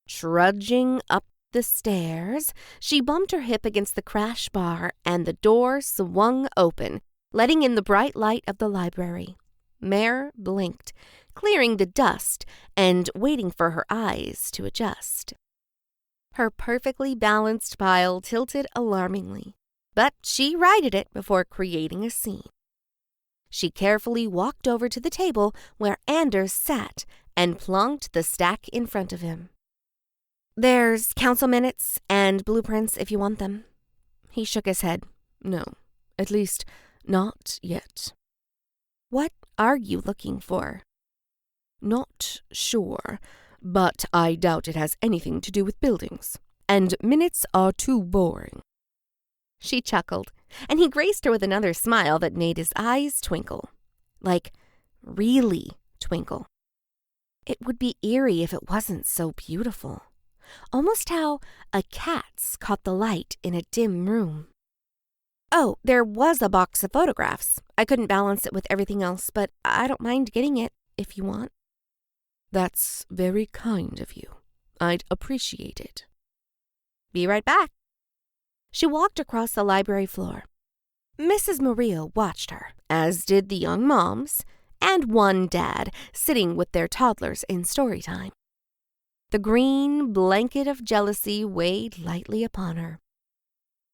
Trudging up the stairs, she bumped her hip against the crash bar and the door swung open, letting in the bright light of the library. Mare blinked, clearing the dust and waiting for her eyes to adjust. Her perfectly balanced pile tilted alarmingly, but she righted it before creating a scene. She carefully walked over to the table where Anders sat and plonked the stack in front of him. "There's council minutes and blueprints if you want them." He shook his head. "No, at least not yet." "What are you looking for?" "Not sure, but I doubt it has anything to do with buildings, and minutes are too boring." She chuckled, and he graced her with another smile that made his eyes twinkle. Like, really twinkle. It would be eerie if it wasn't so beautiful. Almost how a cat's caught the light in a dim room. "Oh, there was a box of photographs. I couldn't balance it with everything else, but I don't mind getting it if you want." "That's very kind of you. I'd appreciate it." "Be right back." She walked across the library floor. Mrs. Murillo watched her, as did the young moms, and one dad sitting with their toddlers in story time. The green blanket of jealousy weighed lightly upon her.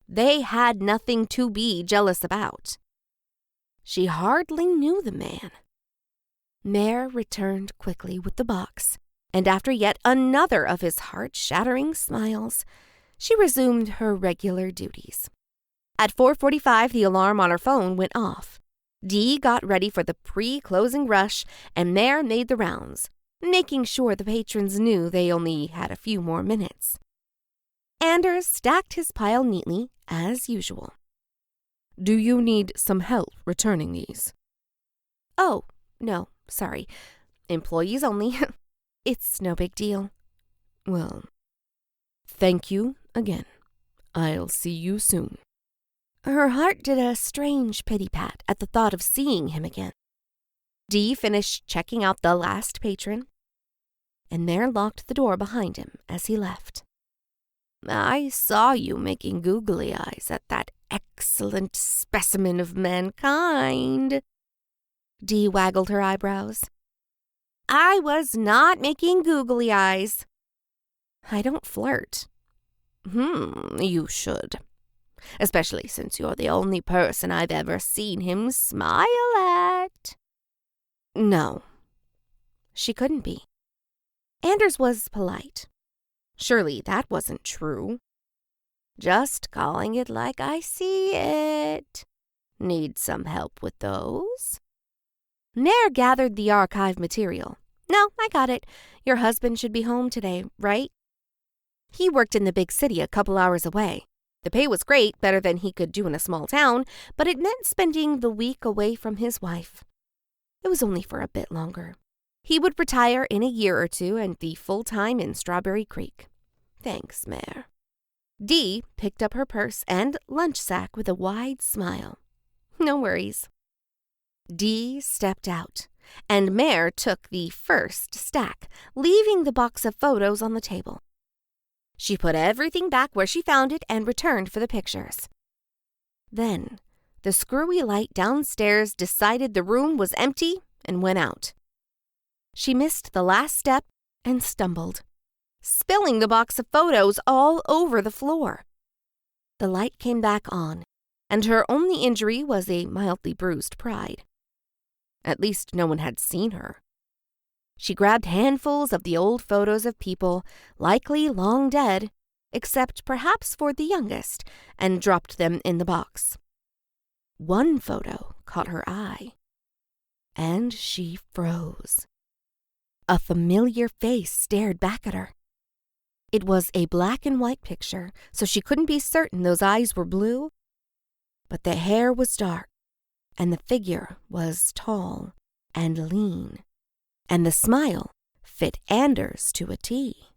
They had nothing to be jealous about. She hardly knew the man. Mare returned quickly with the box, and after yet another of his heart-shattering smiles, she resumed her regular duties. At 4:45, the alarm on her phone went off. Dee got ready for the pre-closing rush, and Mare made the rounds, making sure the patrons knew they only had a few more minutes. Anders stacked his pile neatly, as usual. "Do you need some help returning these?" "Oh, no, sorry. Employees only. It's no big deal." "Well, thank you again. I'll see you soon." Her heart did a strange pity-pat at the thought of seeing him again. Dee finished checking out the last patron, and Mare locked the door behind him as he left. "I saw you making googly eyes at that excellent specimen of mankind." Dee waggled her eyebrows. "I was not making googly eyes." "I don't flirt." You should. Especially since you're the only person I've ever seen him smile at." No. She couldn't be. Anders was polite. Surely that wasn't true. "Just calling it like I see it. Need some help with those?" Mare gathered the archive material. "No, I got it. Your husband should be home today, right?" He worked in the big city a couple hours away. The pay was great, better than he could do in a small town, but it meant spending the week away from his wife. It was only for a bit longer. He would retire in a year or two and be full-time in Strawberry Creek. "Thanks, Mare." Dee picked up her purse and lunch sack with a wide smile. "No worries." Dee stepped out, and Mare took the first stack, leaving the box of photos on the table. She put everything back where she found it and returned for the pictures. Then, the screwy light downstairs decided the room was empty and went out. She missed the last step and stumbled, spilling the box of photos all over the floor. The light came back on, and her only injury was a mildly bruised pride. At least no one had seen her. She grabbed handfuls of the old photos of people, likely long dead, except perhaps for the youngest, and dropped them in the box. One photo caught her eye, and she froze. A familiar face stared back at her. It was a black and white picture, so she couldn't be certain those eyes were blue, but the hair was dark, and the figure was tall and lean, and the smile fit Anders to a T.